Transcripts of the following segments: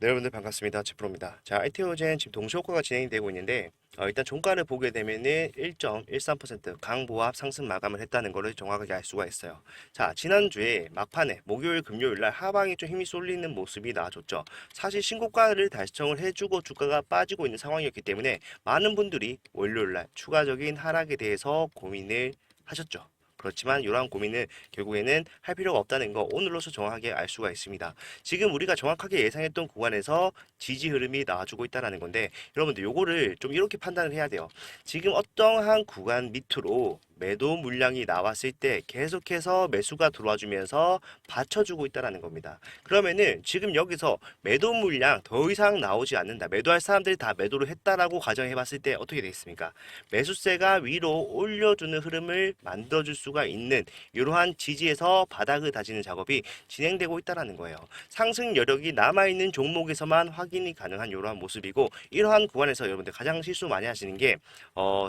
네, 여러분들 반갑습니다. 지프로입니다. 자, ITO젠 지금 동시효과가 진행이 되고 있는데 일단 종가를 보게 되면은 1.13% 강보합 상승 마감을 했다는 것을 정확하게 알 수가 있어요. 자, 지난주에 막판에 목요일, 금요일 날 하방에 좀 힘이 쏠리는 모습이 나와줬죠. 사실 신고가를 달성을 해주고 주가가 빠지고 있는 상황이었기 때문에 많은 분들이 월요일 날 추가적인 하락에 대해서 고민을 하셨죠. 그렇지만 이러한 고민은 결국에는 할 필요가 없다는 거 오늘로서 정확하게 알 수가 있습니다. 지금 우리가 정확하게 예상했던 구간에서 지지 흐름이 나와주고 있다는 건데 여러분들 요거를 좀 이렇게 판단을 해야 돼요. 지금 어떠한 구간 밑으로 매도 물량이 나왔을 때 계속해서 매수가 들어와 주면서 받쳐주고 있다는 겁니다. 그러면은 지금 여기서 매도 물량 더 이상 나오지 않는다. 매도할 사람들이 다 매도를 했다라고 가정해 봤을 때 어떻게 되겠습니까? 매수세가 위로 올려주는 흐름을 만들어줄 수가 있는 이러한 지지에서 바닥을 다지는 작업이 진행되고 있다는 거예요. 상승 여력이 남아있는 종목에서만 확인이 가능한 이러한 모습이고 이러한 구간에서 여러분들 가장 실수 많이 하시는 게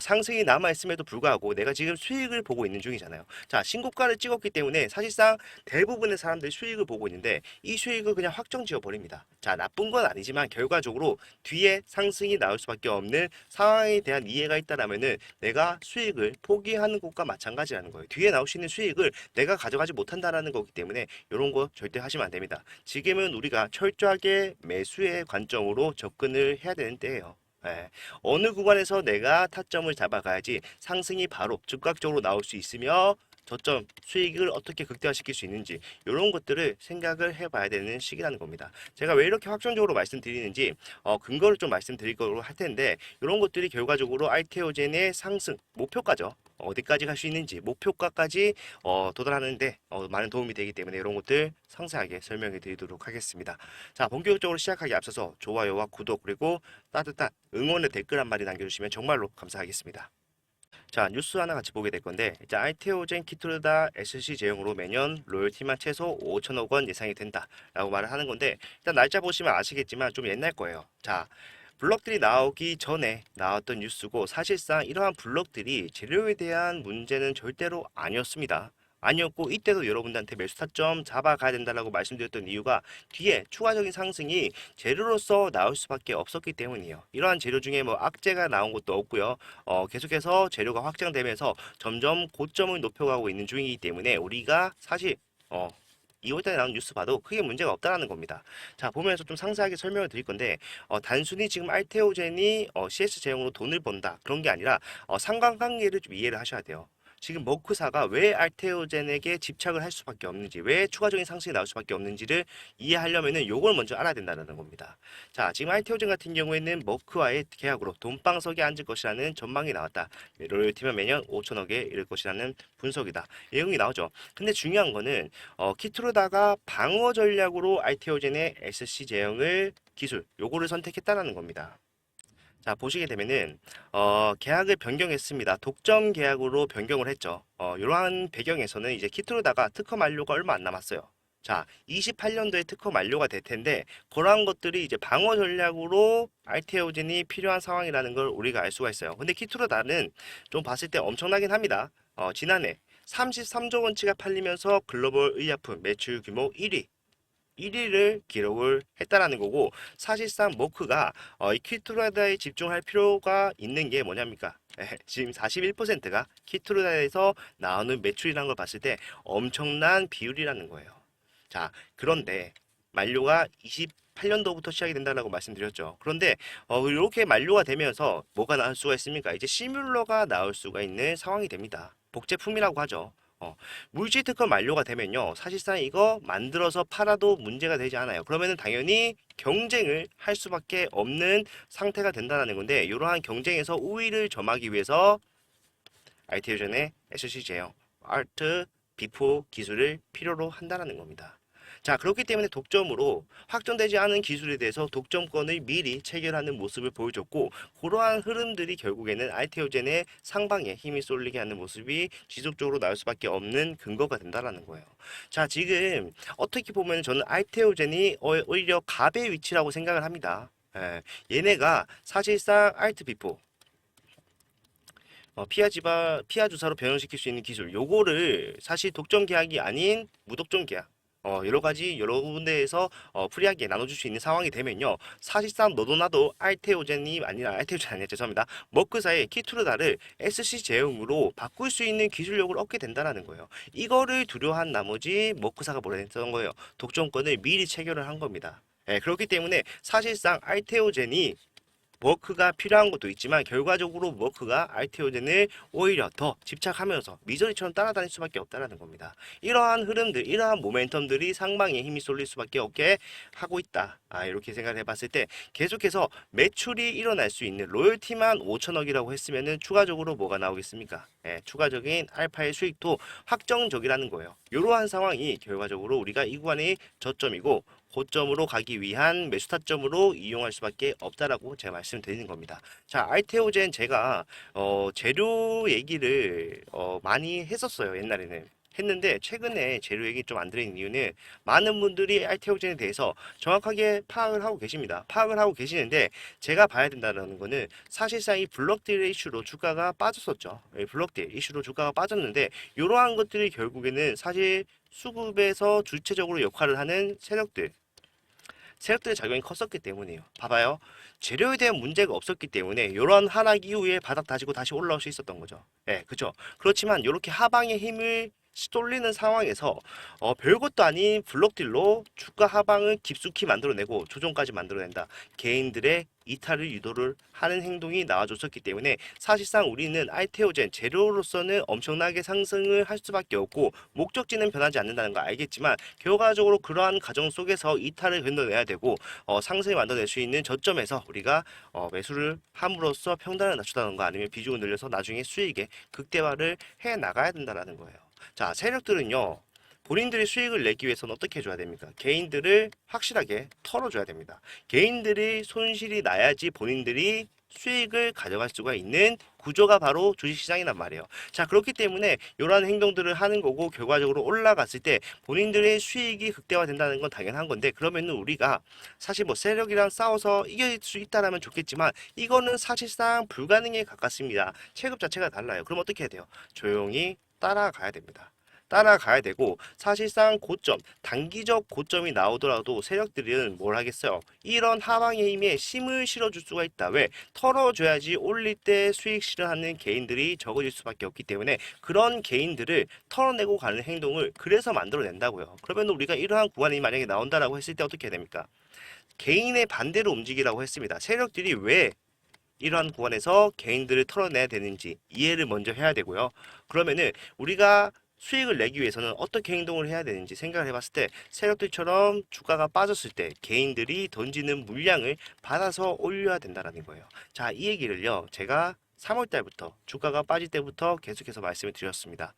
상승이 남아있음에도 불구하고 내가 지금 수익을 보고 있는 중이잖아요. 자, 신고가를 찍었기 때문에 사실상 대부분의 사람들이 수익을 보고 있는데 이 수익을 그냥 확정 지어 버립니다. 자, 나쁜 건 아니지만 결과적으로 뒤에 상승이 나올 수밖에 없는 상황에 대한 이해가 있다라면은 내가 수익을 포기하는 것과 마찬가지라는 거예요. 뒤에 나올 수 있는 수익을 내가 가져가지 못한다라는 거기 때문에 이런 거 절대 하시면 안 됩니다. 지금은 우리가 철저하게 매수의 관점으로 접근을 해야 되는 때예요. 예. 어느 구간에서 내가 타점을 잡아가야지 상승이 바로 즉각적으로 나올 수 있으며 저점 수익을 어떻게 극대화시킬 수 있는지 이런 것들을 생각을 해봐야 되는 시기라는 겁니다. 제가 왜 이렇게 확정적으로 말씀드리는지 근거를 좀 말씀드릴 거로 할 텐데 이런 것들이 결과적으로 알테오젠의 상승 목표가죠. 어디까지 갈 수 있는지 목표가까지 도달하는데 많은 도움이 되기 때문에 이런 것들 상세하게 설명해 드리도록 하겠습니다. 자, 본격적으로 시작하기 앞서서 좋아요와 구독 그리고 따뜻한 응원의 댓글 한 마디 남겨주시면 정말로 감사하겠습니다. 자, 뉴스 하나 같이 보게 될 건데, 이제 알테오젠 키토르다 SC 제형으로 매년 로열티만 최소 5천억 원 예상이 된다라고 말을 하는 건데, 일단 날짜 보시면 아시겠지만 좀 옛날 거예요. 자, 블럭들이 나오기 전에 나왔던 뉴스고, 사실상 이러한 블럭들이 재료에 대한 문제는 절대로 아니었습니다. 아니었고 이때도 여러분들한테 매수 타점 잡아가야 된다라고 말씀드렸던 이유가 뒤에 추가적인 상승이 재료로서 나올 수밖에 없었기 때문이에요. 이러한 재료 중에 뭐 악재가 나온 것도 없고요. 계속해서 재료가 확장되면서 점점 고점을 높여가고 있는 중이기 때문에 우리가 사실 2월달에 나온 뉴스 봐도 크게 문제가 없다라는 겁니다. 자, 보면서 좀 상세하게 설명을 드릴 건데 단순히 지금 알테오젠이 CS 제형으로 돈을 번다 그런 게 아니라 상관관계를 좀 이해를 하셔야 돼요. 지금 머크사가 왜 알테오젠에게 집착을 할 수밖에 없는지, 왜 추가적인 상승이 나올 수밖에 없는지를 이해하려면은 요걸 먼저 알아야 된다는 겁니다. 자, 지금 알테오젠 같은 경우에는 머크와의 계약으로 돈방석에 앉을 것이라는 전망이 나왔다. 로열티면 매년 5천억에 이를 것이라는 분석이다. 내용이 나오죠. 근데 중요한 거는 키트로다가 방어 전략으로 알테오젠의 SC 제형을 기술 요거를 선택했다라는 겁니다. 자, 보시게 되면은 계약을 변경했습니다. 독점 계약으로 변경을 했죠. 이러한 배경에서는 이제 키트로다가 특허 만료가 얼마 안 남았어요. 자, 28년도에 특허 만료가 될 텐데 그러한 것들이 이제 방어 전략으로 알테오젠이 필요한 상황이라는 걸 우리가 알 수가 있어요. 근데 키트로다는 좀 봤을 때 엄청나긴 합니다. 지난해 33조 원치가 팔리면서 글로벌 의약품 매출 규모 1위 1위를 기록을 했다라는 거고 사실상 머크가 이 키트루다에 집중할 필요가 있는 게 뭐냐입니까? 지금 41%가 키트루다에서 나오는 매출이라는 걸 봤을 때 엄청난 비율이라는 거예요. 자, 그런데 만료가 28년도부터 시작이 된다고 말씀드렸죠. 그런데 이렇게 만료가 되면서 뭐가 나올 수가 있습니까? 이제 시뮬러가 나올 수가 있는 상황이 됩니다. 복제품이라고 하죠. 물질 특허 만료가 되면요. 사실상 이거 만들어서 팔아도 문제가 되지 않아요. 그러면은 당연히 경쟁을 할 수밖에 없는 상태가 된다는 건데 이러한 경쟁에서 우위를 점하기 위해서 알테오전의 SC 제형, 아트, 비포 기술을 필요로 한다는 겁니다. 자, 그렇기 때문에 독점으로 확정되지 않은 기술에 대해서 독점권을 미리 체결하는 모습을 보여줬고 그러한 흐름들이 결국에는 알테오젠의 상방에 힘이 쏠리게 하는 모습이 지속적으로 나올 수밖에 없는 근거가 된다는 거예요. 자, 지금 어떻게 보면 저는 알테오젠이 오히려 갑의 위치라고 생각을 합니다. 얘네가 사실상 알트 비포 피하 주사로 변형시킬 수 있는 기술 요거를 사실 독점 계약이 아닌 무독점 계약 여러 가지 여러 군데에서 프리하게 나눠줄 수 있는 상황이 되면요. 사실상 너도 나도 알테오젠이 아니라 알테오젠 아니라 죄송합니다. 머크사의 키투르다를 SC 제형으로 바꿀 수 있는 기술력을 얻게 된다는 거예요. 이거를 두려워한 나머지 머크사가 뭐라 했던 거예요. 독점권을 미리 체결을 한 겁니다. 예, 그렇기 때문에 사실상 알테오젠이 워크가 필요한 것도 있지만 결과적으로 워크가 알테오젠을 오히려 더 집착하면서 미저리처럼 따라다닐 수밖에 없다는 겁니다. 이러한 흐름들, 이러한 모멘텀들이 상방에 힘이 쏠릴 수밖에 없게 하고 있다. 이렇게 생각을 해봤을 때 계속해서 매출이 일어날 수 있는 로열티만 5천억이라고 했으면은 추가적으로 뭐가 나오겠습니까? 추가적인 알파의 수익도 확정적이라는 거예요. 이러한 상황이 결과적으로 우리가 이 구간의 저점이고 고점으로 가기 위한 매수 타점으로 이용할 수밖에 없다라고 제가 말씀드리는 겁니다. 자, 알테오젠 제가 재료 얘기를 많이 했었어요. 옛날에는. 했는데 최근에 재료 얘기 좀 안 드리는 이유는 많은 분들이 알테오젠에 대해서 정확하게 파악을 하고 계십니다. 파악을 하고 계시는데 제가 봐야 된다는 거는 사실상 이 블록딜 이슈로 주가가 빠졌었죠. 블록딜 이슈로 주가가 빠졌는데 이러한 것들이 결국에는 사실 수급에서 주체적으로 역할을 하는 세력들의 작용이 컸었기 때문이에요. 봐봐요. 재료에 대한 문제가 없었기 때문에 이런 하락 이후에 바닥 다지고 다시 올라올 수 있었던 거죠. 예, 그죠. 그렇지만 이렇게 하방의 힘을 쏠리는 상황에서 별것도 아닌 블록딜로 주가 하방을 깊숙이 만들어내고 조정까지 만들어낸다. 개인들의 이탈을 유도를 하는 행동이 나와줬었기 때문에 사실상 우리는 알테오젠 재료로서는 엄청나게 상승을 할 수밖에 없고 목적지는 변하지 않는다는 거 알겠지만 결과적으로 그러한 과정 속에서 이탈을 견뎌내야 되고 상승을 만들어낼 수 있는 저점에서 우리가 매수를 함으로써 평단을 낮추다는 거 아니면 비중을 늘려서 나중에 수익에 극대화를 해 나가야 된다는 거예요. 자, 세력들은요. 본인들이 수익을 내기 위해서는 어떻게 해줘야 됩니까? 개인들을 확실하게 털어줘야 됩니다. 개인들이 손실이 나야지 본인들이 수익을 가져갈 수가 있는 구조가 바로 주식시장이란 말이에요. 자, 그렇기 때문에 이러한 행동들을 하는 거고 결과적으로 올라갔을 때 본인들의 수익이 극대화된다는 건 당연한 건데 그러면은 우리가 사실 뭐 세력이랑 싸워서 이길 수 있다라면 좋겠지만 이거는 사실상 불가능에 가깝습니다. 체급 자체가 달라요. 그럼 어떻게 해야 돼요? 조용히 따라가야 됩니다. 따라가야 되고 사실상 고점, 단기적 고점이 나오더라도 세력들은 뭘 하겠어요? 이런 하방의 힘에 힘을 실어줄 수가 있다. 왜? 털어줘야지 올릴 때 수익 실현하는 개인들이 적어질 수밖에 없기 때문에 그런 개인들을 털어내고 가는 행동을 그래서 만들어낸다고요. 그러면 우리가 이러한 구간이 만약에 나온다라고 했을 때 어떻게 해야 됩니까? 개인의 반대로 움직이라고 했습니다. 세력들이 왜 이러한 구간에서 개인들을 털어내야 되는지 이해를 먼저 해야 되고요. 그러면은 우리가 수익을 내기 위해서는 어떻게 행동을 해야 되는지 생각을 해봤을 때 세력들처럼 주가가 빠졌을 때 개인들이 던지는 물량을 받아서 올려야 된다는 거예요. 자, 이 얘기를요. 제가 3월 달부터 주가가 빠질 때부터 계속해서 말씀을 드렸습니다.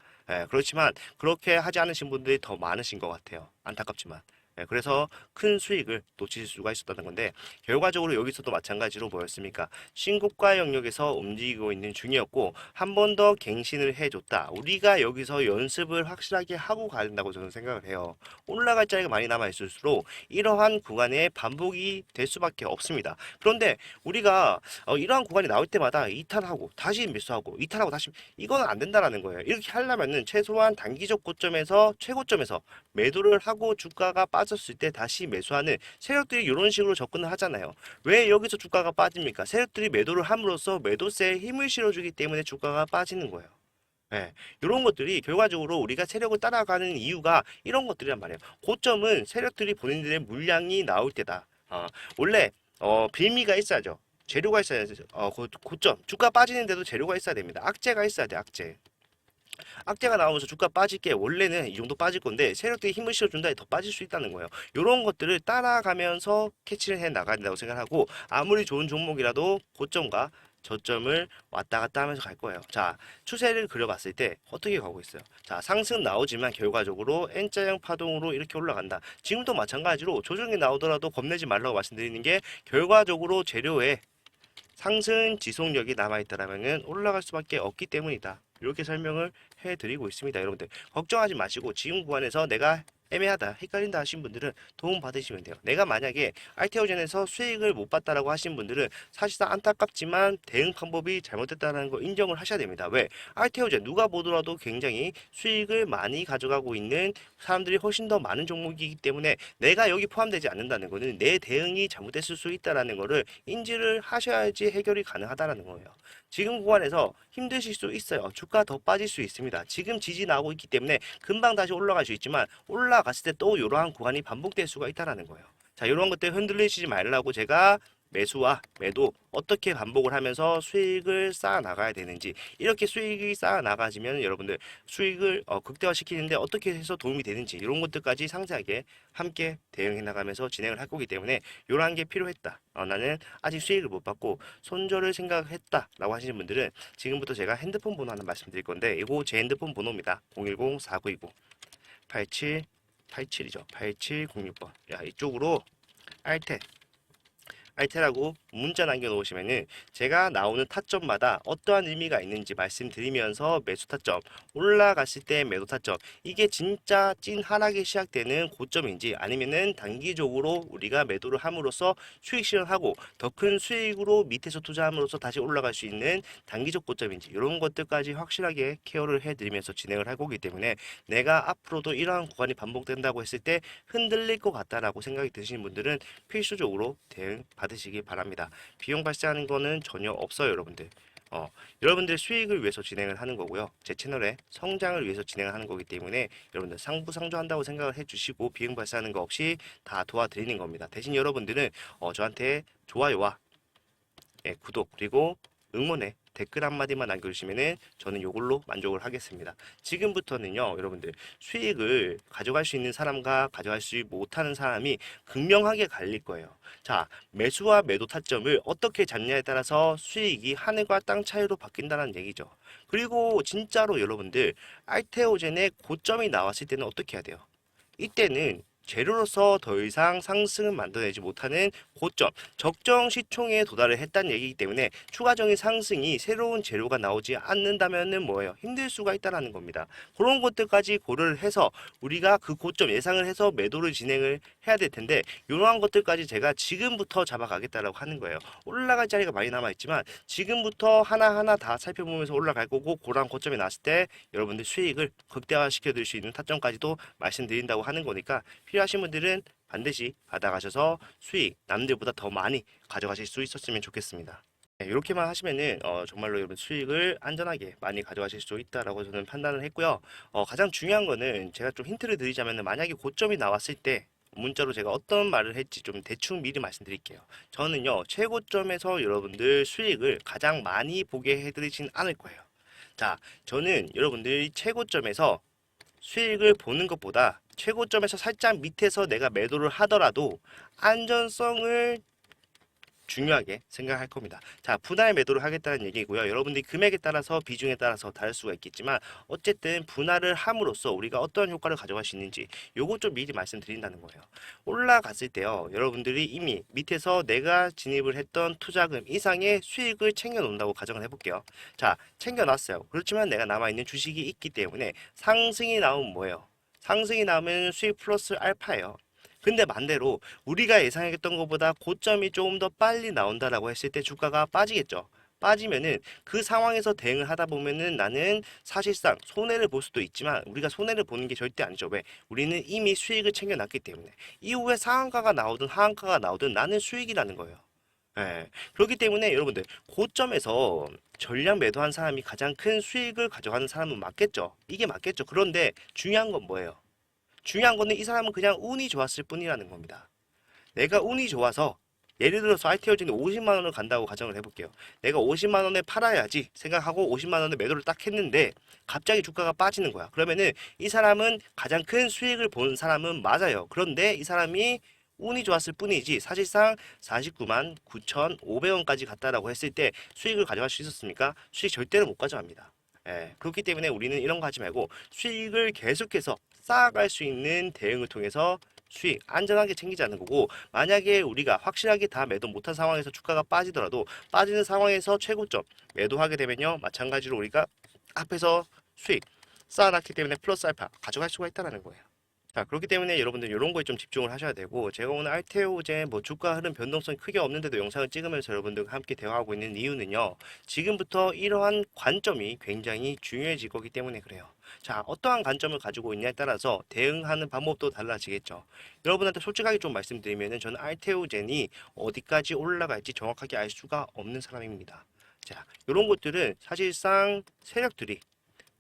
그렇지만 그렇게 하지 않으신 분들이 더 많으신 것 같아요. 안타깝지만. 그래서 큰 수익을 놓칠 수가 있었다는 건데 결과적으로 여기서도 마찬가지로 뭐였습니까? 신고가 영역에서 움직이고 있는 중이었고 한 번 더 갱신을 해줬다. 우리가 여기서 연습을 확실하게 하고 가야 된다고 저는 생각을 해요. 올라갈 자리가 많이 남아 있을수록 이러한 구간에 반복이 될 수밖에 없습니다. 그런데 우리가 이러한 구간이 나올 때마다 이탈하고 다시 매수하고 이탈하고 다시 이건 안 된다라는 거예요. 이렇게 하려면은 최소한 단기적 고점에서 최고점에서 매도를 하고 주가가 빠졌을 때 다시 매수하는 세력들이 이런 식으로 접근을 하잖아요. 왜 여기서 주가가 빠집니까? 세력들이 매도를 함으로써 매도세에 힘을 실어주기 때문에 주가가 빠지는 거예요. 예, 이런 것들이 결과적으로 우리가 세력을 따라가는 이유가 이런 것들이란 말이에요. 고점은 세력들이 본인들의 물량이 나올 때다. 원래 빌미가 있어야죠. 재료가 있어야죠. 고점 주가 빠지는데도 재료가 있어야 됩니다. 악재가 있어야 돼. 악재. 악재가 나오면서 주가 빠질 게 원래는 이 정도 빠질 건데 세력들이 힘을 실어준다 더 빠질 수 있다는 거예요. 이런 것들을 따라가면서 캐치를 해 나가야 된다고 생각하고 아무리 좋은 종목이라도 고점과 저점을 왔다 갔다 하면서 갈 거예요. 자, 추세를 그려봤을 때 어떻게 가고 있어요? 자, 상승 나오지만 결과적으로 N자형 파동으로 이렇게 올라간다. 지금도 마찬가지로 조정이 나오더라도 겁내지 말라고 말씀드리는 게 결과적으로 재료에 상승 지속력이 남아있다라면 올라갈 수밖에 없기 때문이다. 이렇게 설명을 해드리고 있습니다. 여러분들 걱정하지 마시고 지금 구간에서 내가 애매하다, 헷갈린다 하신 분들은 도움 받으시면 돼요. 내가 만약에 알테오젠에서 수익을 못 봤다라고 하신 분들은 사실상 안타깝지만 대응 방법이 잘못됐다는 걸 인정을 하셔야 됩니다. 왜? 알테오젠 누가 보더라도 굉장히 수익을 많이 가져가고 있는 사람들이 훨씬 더 많은 종목이기 때문에 내가 여기 포함되지 않는다는 거는 내 대응이 잘못됐을 수 있다라는 거를 인지를 하셔야지 해결이 가능하다라는 거예요. 지금 구간에서 힘드실 수 있어요. 주가 더 빠질 수 있습니다. 지금 지지 나오고 있기 때문에 금방 다시 올라갈 수 있지만 올라갔을 때 또 이러한 구간이 반복될 수가 있다라는 거예요. 자, 이런 것들 흔들리시지 말라고 제가 매수와 매도 어떻게 반복을 하면서 수익을 쌓아 나가야 되는지, 이렇게 수익이 쌓아 나가지면 여러분들 수익을 극대화시키는데 어떻게 해서 도움이 되는지 이런 것들까지 상세하게 함께 대응해 나가면서 진행을 할 거기 때문에 이러한 게 필요했다. 나는 아직 수익을 못 받고 손절을 생각했다 라고 하시는 분들은 지금부터 제가 핸드폰 번호 하나 말씀드릴 건데, 이거 제 핸드폰 번호입니다. 010-4929 8787이죠. 8706번. 야, 이쪽으로 알테라고 문자 남겨놓으시면은 제가 나오는 타점마다 어떠한 의미가 있는지 말씀드리면서 매수 타점, 올라갔을 때 매도 타점, 이게 진짜 찐 하락이 시작되는 고점인지 아니면은 단기적으로 우리가 매도를 함으로써 수익 실현하고 더 큰 수익으로 밑에서 투자함으로써 다시 올라갈 수 있는 단기적 고점인지 이런 것들까지 확실하게 케어를 해드리면서 진행을 할 거기 때문에 내가 앞으로도 이러한 구간이 반복된다고 했을 때 흔들릴 것 같다라고 생각이 드시는 분들은 필수적으로 대응 받으시기 바랍니다. 비용 발생하는 거는 전혀 없어요, 여러분들. 여러분들 수익을 위해서 진행을 하는 거고요. 제 채널의 성장을 위해서 진행을 하는 거기 때문에 여러분들 상부상조한다고 생각을 해주시고 비용 발생하는 거 없이 다 도와드리는 겁니다. 대신 여러분들은 저한테 좋아요와 구독 그리고 응원의 댓글 한마디만 남겨주시면은 저는 이걸로 만족을 하겠습니다. 지금부터는요, 여러분들 수익을 가져갈 수 있는 사람과 가져갈 수 못하는 사람이 극명하게 갈릴 거예요. 자, 매수와 매도 타점을 어떻게 잡냐에 따라서 수익이 하늘과 땅 차이로 바뀐다는 얘기죠. 그리고 진짜로 여러분들 알테오젠의 고점이 나왔을 때는 어떻게 해야 돼요? 이때는 재료로서 더 이상 상승을 만들어내지 못하는 고점, 적정 시총에 도달을 했다는 얘기이기 때문에 추가적인 상승이 새로운 재료가 나오지 않는다면은 뭐예요? 힘들 수가 있다는 겁니다. 그런 것들까지 고려를 해서 우리가 그 고점 예상을 해서 매도를 진행을 해야 될 텐데 이러한 것들까지 제가 지금부터 잡아가겠다라고 하는 거예요. 올라갈 자리가 많이 남아있지만 지금부터 하나하나 다 살펴보면서 올라갈 거고, 그런 고점에 나왔을 때 여러분들 수익을 극대화시켜 드릴 수 있는 타점까지도 말씀드린다고 하는 거니까 필요하신 분들은 반드시 받아가셔서 수익 남들보다 더 많이 가져가실 수 있었으면 좋겠습니다. 이렇게만 하시면은 정말로 여러분 수익을 안전하게 많이 가져가실 수 있다라고 저는 판단을 했고요. 가장 중요한 거는 제가 좀 힌트를 드리자면은 만약에 고점이 나왔을 때 문자로 제가 어떤 말을 했지 좀 대충 미리 말씀드릴게요. 저는요, 최고점에서 여러분들 수익을 가장 많이 보게 해드리진 않을 거예요. 자, 저는 여러분들이 최고점에서 수익을 보는 것보다 최고점에서 살짝 밑에서 내가 매도를 하더라도 안전성을 중요하게 생각할 겁니다. 자, 분할 매도를 하겠다는 얘기고요. 여러분들이 금액에 따라서 비중에 따라서 다를 수가 있겠지만 어쨌든 분할을 함으로써 우리가 어떤 효과를 가져갈 수 있는지 요거 좀 미리 말씀드린다는 거예요. 올라갔을 때요, 여러분들이 이미 밑에서 내가 진입을 했던 투자금 이상의 수익을 챙겨 놓는다고 가정을 해볼게요. 자, 챙겨놨어요. 그렇지만 내가 남아있는 주식이 있기 때문에 상승이 나오면 뭐예요? 상승이 나오면 수익 플러스 알파예요. 근데 반대로 우리가 예상했던 것보다 고점이 조금 더 빨리 나온다라고 했을 때 주가가 빠지겠죠. 빠지면은 그 상황에서 대응을 하다 보면은 나는 사실상 손해를 볼 수도 있지만 우리가 손해를 보는 게 절대 아니죠. 왜? 우리는 이미 수익을 챙겨놨기 때문에 이후에 상한가가 나오든 하한가가 나오든 나는 수익이라는 거예요. 예. 그렇기 때문에 여러분들 고점에서 전량 매도한 사람이 가장 큰 수익을 가져가는 사람은 맞겠죠. 이게 맞겠죠. 그런데 중요한 건 뭐예요? 중요한 거는 이 사람은 그냥 운이 좋았을 뿐이라는 겁니다. 내가 운이 좋아서 예를 들어서 ITO진이 50만 원을 간다고 가정을 해볼게요. 내가 50만 원에 팔아야지 생각하고 50만 원에 매도를 딱 했는데 갑자기 주가가 빠지는 거야. 그러면은 이 사람은 가장 큰 수익을 본 사람은 맞아요. 그런데 이 사람이 운이 좋았을 뿐이지 사실상 49만 9,500원까지 갔다라고 했을 때 수익을 가져갈 수 있었습니까? 수익 절대로 못 가져갑니다. 그렇기 때문에 우리는 이런 거 하지 말고 수익을 계속해서 쌓아갈 수 있는 대응을 통해서 수익 안전하게 챙기자는 거고, 만약에 우리가 확실하게 다 매도 못한 상황에서 주가가 빠지더라도 빠지는 상황에서 최고점 매도하게 되면요, 마찬가지로 우리가 앞에서 수익 쌓아놨기 때문에 플러스 알파 가져갈 수가 있다는 거예요. 자, 그렇기 때문에 여러분들 이런 거에 좀 집중을 하셔야 되고, 제가 오늘 알테오젠 뭐 주가 흐름 변동성이 크게 없는데도 영상을 찍으면서 여러분들과 함께 대화하고 있는 이유는요, 지금부터 이러한 관점이 굉장히 중요해질 거기 때문에 그래요. 자, 어떠한 관점을 가지고 있냐에 따라서 대응하는 방법도 달라지겠죠. 여러분한테 솔직하게 좀 말씀드리면은 저는 알테오젠이 어디까지 올라갈지 정확하게 알 수가 없는 사람입니다. 자, 이런 것들은 사실상 세력들이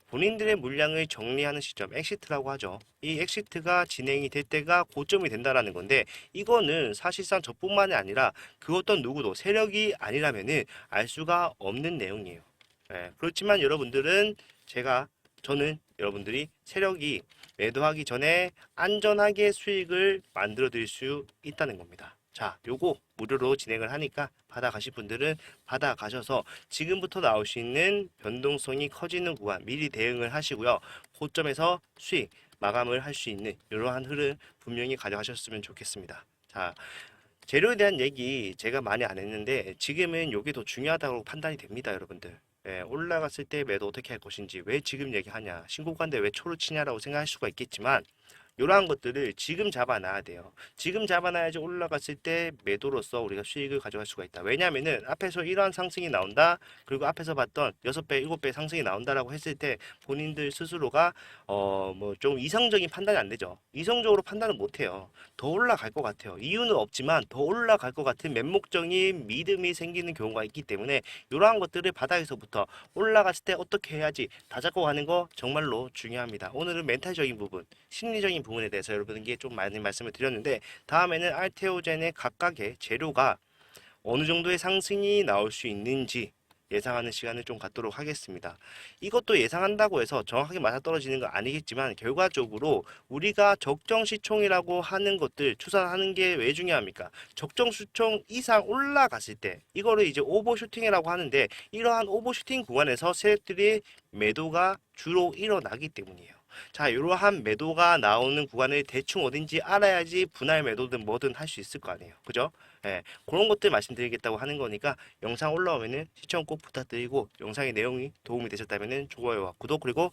본인들의 물량을 정리하는 시점, 엑시트라고 하죠. 이 엑시트가 진행이 될 때가 고점이 된다라는 건데, 이거는 사실상 저뿐만이 아니라 그 어떤 누구도 세력이 아니라면은 알 수가 없는 내용이에요. 예, 그렇지만 여러분들은 저는 여러분들이 세력이 매도하기 전에 안전하게 수익을 만들어 드릴 수 있다는 겁니다. 자, 요거 무료로 진행을 하니까 받아가실 분들은 받아가셔서 지금부터 나올 수 있는 변동성이 커지는 구간 미리 대응을 하시고요. 고점에서 수익 마감을 할 수 있는 이러한 흐름 분명히 가져가셨으면 좋겠습니다. 자, 재료에 대한 얘기 제가 많이 안 했는데 지금은 이게 더 중요하다고 판단이 됩니다, 여러분들. 예, 올라갔을 때 매도 어떻게 할 것인지 왜 지금 얘기하냐, 신고가인데 왜 초를 치냐라고 생각할 수가 있겠지만 이러한 것들을 지금 잡아놔야 돼요. 지금 잡아놔야지 올라갔을 때 매도로서 우리가 수익을 가져갈 수가 있다. 왜냐하면은 앞에서 이러한 상승이 나온다. 그리고 앞에서 봤던 6배, 7배 상승이 나온다라고 했을 때 본인들 스스로가 뭐 좀 이상적인 판단이 안 되죠. 이성적으로 판단을 못 해요. 더 올라갈 것 같아요. 이유는 없지만 더 올라갈 것 같은 맹목적인 믿음이 생기는 경우가 있기 때문에 이러한 것들을 바닥에서부터 올라갔을 때 어떻게 해야지 다 잡고 가는 거 정말로 중요합니다. 오늘은 멘탈적인 부분, 심리적인 부분에 대해서 여러분께 좀 많이 말씀을 드렸는데 다음에는 알테오젠의 각각의 재료가 어느 정도의 상승이 나올 수 있는지 예상하는 시간을 좀 갖도록 하겠습니다. 이것도 예상한다고 해서 정확하게 맞아떨어지는 건 아니겠지만 결과적으로 우리가 적정 시총이라고 하는 것들 추산하는 게 왜 중요합니까? 적정 시총 이상 올라갔을 때 이거를 이제 오버슈팅이라고 하는데 이러한 오버슈팅 구간에서 세력들이 매도가 주로 일어나기 때문이에요. 자, 이러한 매도가 나오는 구간을 대충 어딘지 알아야지 분할 매도든 뭐든 할 수 있을 거 아니에요. 그죠? 예, 그런 것들 말씀드리겠다고 하는 거니까 영상 올라오면은 시청 꼭 부탁드리고 영상의 내용이 도움이 되셨다면은 좋아요와 구독 그리고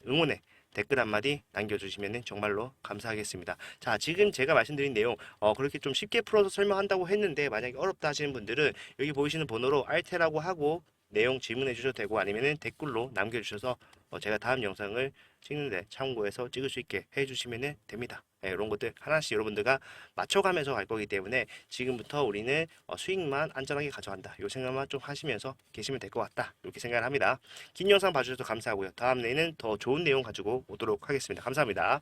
응원의 댓글 한마디 남겨주시면은 정말로 감사하겠습니다. 자, 지금 제가 말씀드린 내용 그렇게 좀 쉽게 풀어서 설명한다고 했는데 만약에 어렵다 하시는 분들은 여기 보이시는 번호로 알테라고 하고 내용 질문해 주셔도 되고 아니면은 댓글로 남겨주셔서 제가 다음 영상을 찍는데 참고해서 찍을 수 있게 해주시면 됩니다. 네, 이런 것들 하나씩 여러분들과 맞춰가면서 갈 거기 때문에 지금부터 우리는 수익만 안전하게 가져간다. 이 생각만 좀 하시면서 계시면 될 것 같다. 이렇게 생각을 합니다. 긴 영상 봐주셔서 감사하고요. 다음 내에는 더 좋은 내용 가지고 오도록 하겠습니다. 감사합니다.